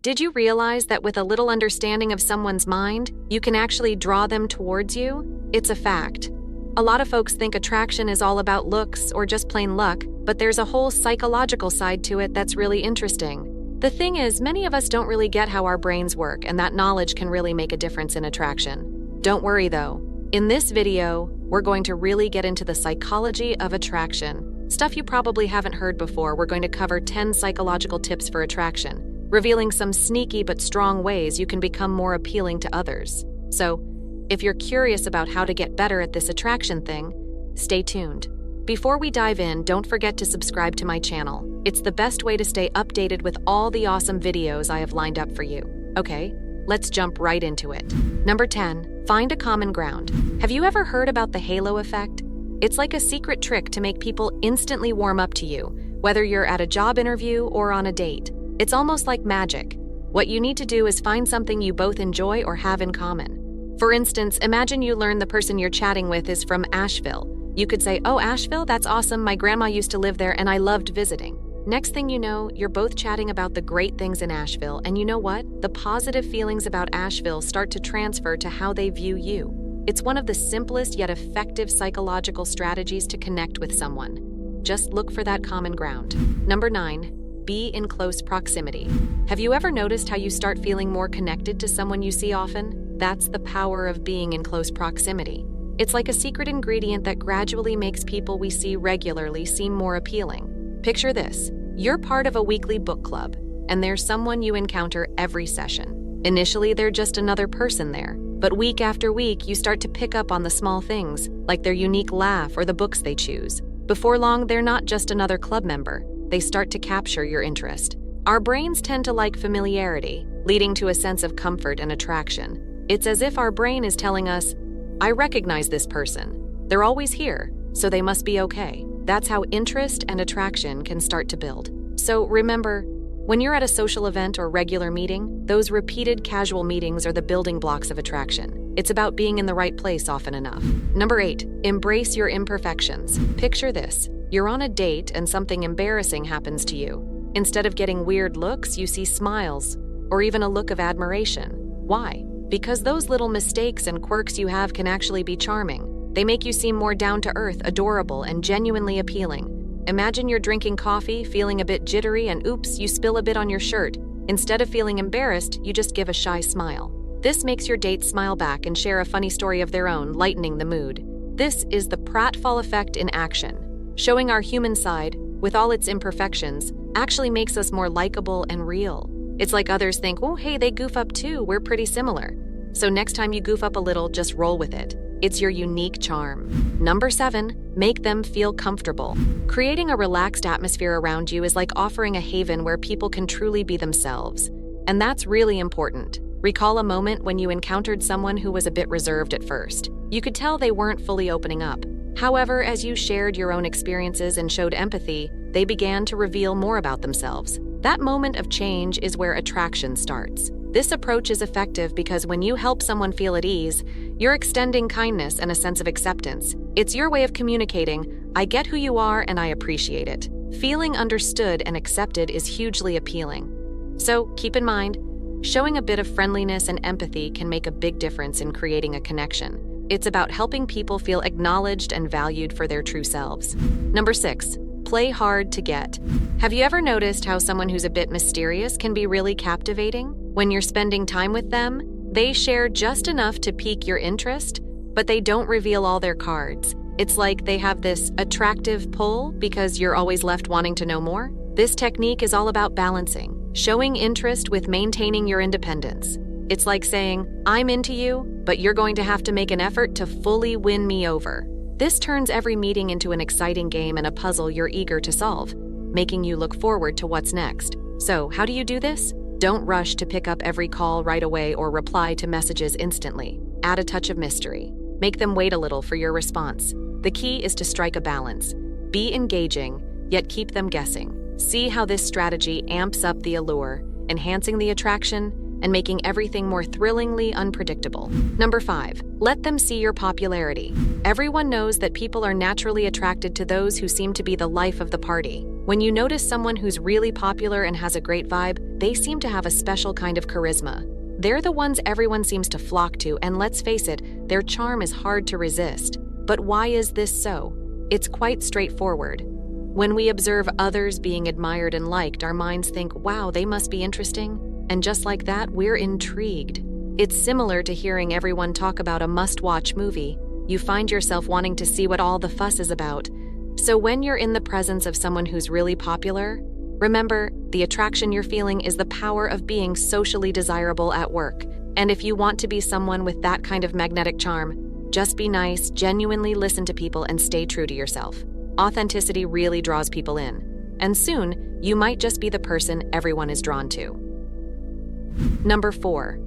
Did you realize that with a little understanding of someone's mind, you can actually draw them towards you? It's a fact. A lot of folks think attraction is all about looks or just plain luck, but there's a whole psychological side to it that's really interesting. The thing is, many of us don't really get how our brains work, and that knowledge can really make a difference in attraction. Don't worry though. In this video, we're going to really get into the psychology of attraction. Stuff you probably haven't heard before. We're going to cover 10 psychological tips for attraction, revealing some sneaky but strong ways you can become more appealing to others. So, if you're curious about how to get better at this attraction thing, stay tuned. Before we dive in, don't forget to subscribe to my channel. It's the best way to stay updated with all the awesome videos I have lined up for you. Okay, let's jump right into it. Number 10, find a common ground. Have you ever heard about the halo effect? It's like a secret trick to make people instantly warm up to you, whether you're at a job interview or on a date. It's almost like magic. What you need to do is find something you both enjoy or have in common. For instance, imagine you learn the person you're chatting with is from Asheville. You could say, "Oh, Asheville, that's awesome. My grandma used to live there and I loved visiting." Next thing you know, you're both chatting about the great things in Asheville, and you know what? The positive feelings about Asheville start to transfer to how they view you. It's one of the simplest yet effective psychological strategies to connect with someone. Just look for that common ground. Number 9, be in close proximity. Have you ever noticed how you start feeling more connected to someone you see often? That's the power of being in close proximity. It's like a secret ingredient that gradually makes people we see regularly seem more appealing. Picture this. You're part of a weekly book club, and there's someone you encounter every session. Initially, they're just another person there, but week after week, you start to pick up on the small things, like their unique laugh or the books they choose. Before long, they're not just another club member. They start to capture your interest. Our brains tend to like familiarity, leading to a sense of comfort and attraction. It's as if our brain is telling us, "I recognize this person. They're always here, so they must be okay." That's how interest and attraction can start to build. So remember, when you're at a social event or regular meeting, those repeated casual meetings are the building blocks of attraction. It's about being in the right place often enough. Number 8, embrace your imperfections. Picture this. You're on a date and something embarrassing happens to you. Instead of getting weird looks, you see smiles, or even a look of admiration. Why? Because those little mistakes and quirks you have can actually be charming. They make you seem more down-to-earth, adorable, and genuinely appealing. Imagine you're drinking coffee, feeling a bit jittery, and oops, you spill a bit on your shirt. Instead of feeling embarrassed, you just give a shy smile. This makes your date smile back and share a funny story of their own, lightening the mood. This is the pratfall effect in action. Showing our human side, with all its imperfections, actually makes us more likable and real. It's like others think, "Oh, hey, they goof up too, we're pretty similar." So next time you goof up a little, just roll with it. It's your unique charm. Number 7, make them feel comfortable. Creating a relaxed atmosphere around you is like offering a haven where people can truly be themselves. And that's really important. Recall a moment when you encountered someone who was a bit reserved at first. You could tell they weren't fully opening up. However, as you shared your own experiences and showed empathy, they began to reveal more about themselves. That moment of change is where attraction starts. This approach is effective because when you help someone feel at ease, you're extending kindness and a sense of acceptance. It's your way of communicating, "I get who you are and I appreciate it." Feeling understood and accepted is hugely appealing. So keep in mind, showing a bit of friendliness and empathy can make a big difference in creating a connection. It's about helping people feel acknowledged and valued for their true selves. Number 6, play hard to get. Have you ever noticed how someone who's a bit mysterious can be really captivating? When you're spending time with them, they share just enough to pique your interest, but they don't reveal all their cards. It's like they have this attractive pull because you're always left wanting to know more. This technique is all about balancing, showing interest with maintaining your independence. It's like saying, "I'm into you, but you're going to have to make an effort to fully win me over." This turns every meeting into an exciting game and a puzzle you're eager to solve, making you look forward to what's next. So, how do you do this? Don't rush to pick up every call right away or reply to messages instantly. Add a touch of mystery. Make them wait a little for your response. The key is to strike a balance. Be engaging, yet keep them guessing. See how this strategy amps up the allure, enhancing the attraction and making everything more thrillingly unpredictable. Number 5, let them see your popularity. Everyone knows that people are naturally attracted to those who seem to be the life of the party. When you notice someone who's really popular and has a great vibe, they seem to have a special kind of charisma. They're the ones everyone seems to flock to, and let's face it, their charm is hard to resist. But why is this so? It's quite straightforward. When we observe others being admired and liked, our minds think, wow, they must be interesting. And just like that, we're intrigued. It's similar to hearing everyone talk about a must-watch movie. You find yourself wanting to see what all the fuss is about. So when you're in the presence of someone who's really popular, remember, the attraction you're feeling is the power of being socially desirable at work. And if you want to be someone with that kind of magnetic charm, just be nice, genuinely listen to people, and stay true to yourself. Authenticity really draws people in. And soon, you might just be the person everyone is drawn to. Number 4.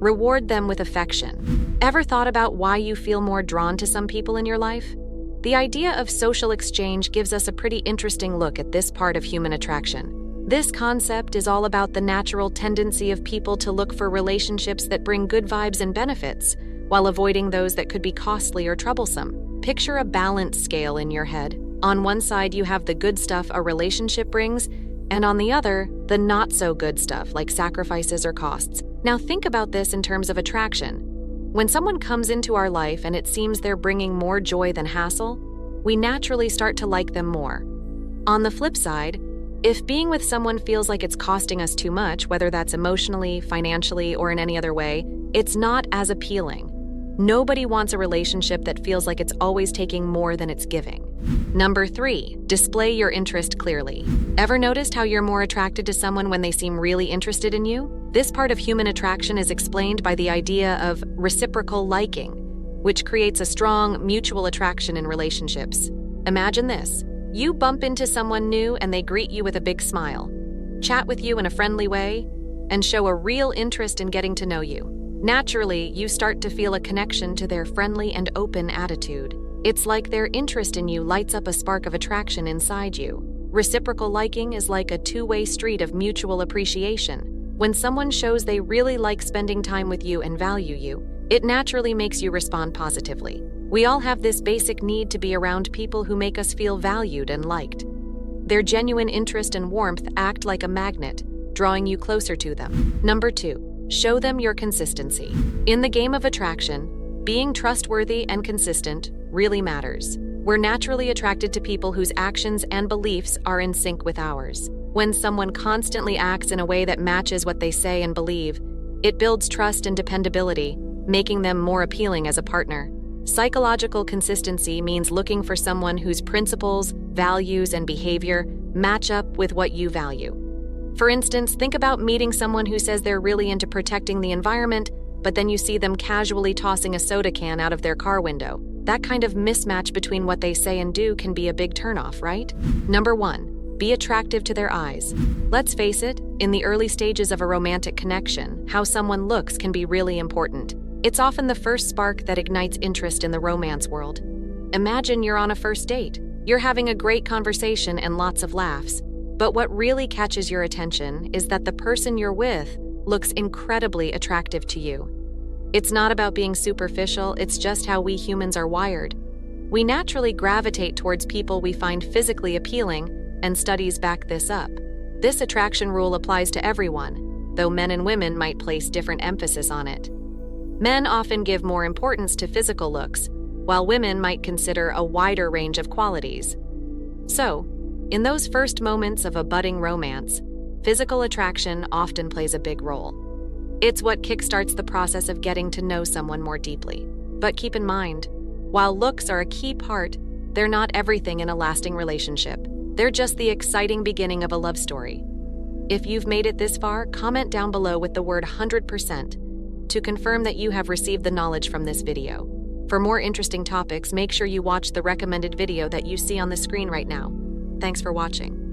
Reward them with affection. Ever thought about why you feel more drawn to some people in your life? The idea of social exchange gives us a pretty interesting look at this part of human attraction. This concept is all about the natural tendency of people to look for relationships that bring good vibes and benefits, while avoiding those that could be costly or troublesome. Picture a balance scale in your head. On one side, you have the good stuff a relationship brings, and on the other, the not-so-good stuff like sacrifices or costs. Now think about this in terms of attraction. When someone comes into our life and it seems they're bringing more joy than hassle, we naturally start to like them more. On the flip side, if being with someone feels like it's costing us too much, whether that's emotionally, financially, or in any other way, it's not as appealing. Nobody wants a relationship that feels like it's always taking more than it's giving. Number 3, display your interest clearly. Ever noticed how you're more attracted to someone when they seem really interested in you? This part of human attraction is explained by the idea of reciprocal liking, which creates a strong mutual attraction in relationships. Imagine this. You bump into someone new and they greet you with a big smile, chat with you in a friendly way, and show a real interest in getting to know you. Naturally, you start to feel a connection to their friendly and open attitude. It's like their interest in you lights up a spark of attraction inside you. Reciprocal liking is like a two-way street of mutual appreciation. When someone shows they really like spending time with you and value you, it naturally makes you respond positively. We all have this basic need to be around people who make us feel valued and liked. Their genuine interest and warmth act like a magnet, drawing you closer to them. Number 2. Show them your consistency. In the game of attraction, being trustworthy and consistent really matters. We're naturally attracted to people whose actions and beliefs are in sync with ours. When someone constantly acts in a way that matches what they say and believe, it builds trust and dependability, making them more appealing as a partner. Psychological consistency means looking for someone whose principles, values, and behavior match up with what you value. For instance, think about meeting someone who says they're really into protecting the environment, but then you see them casually tossing a soda can out of their car window. That kind of mismatch between what they say and do can be a big turnoff, right? Number 1, be attractive to their eyes. Let's face it, in the early stages of a romantic connection, how someone looks can be really important. It's often the first spark that ignites interest in the romance world. Imagine you're on a first date. You're having a great conversation and lots of laughs. But what really catches your attention is that the person you're with looks incredibly attractive to you. It's not about being superficial, it's just how we humans are wired. We naturally gravitate towards people we find physically appealing, and studies back this up. This attraction rule applies to everyone, though men and women might place different emphasis on it. Men often give more importance to physical looks, while women might consider a wider range of qualities. So, in those first moments of a budding romance, physical attraction often plays a big role. It's what kickstarts the process of getting to know someone more deeply. But keep in mind, while looks are a key part, they're not everything in a lasting relationship. They're just the exciting beginning of a love story. If you've made it this far, comment down below with the word 100% to confirm that you have received the knowledge from this video. For more interesting topics, make sure you watch the recommended video that you see on the screen right now. Thanks for watching.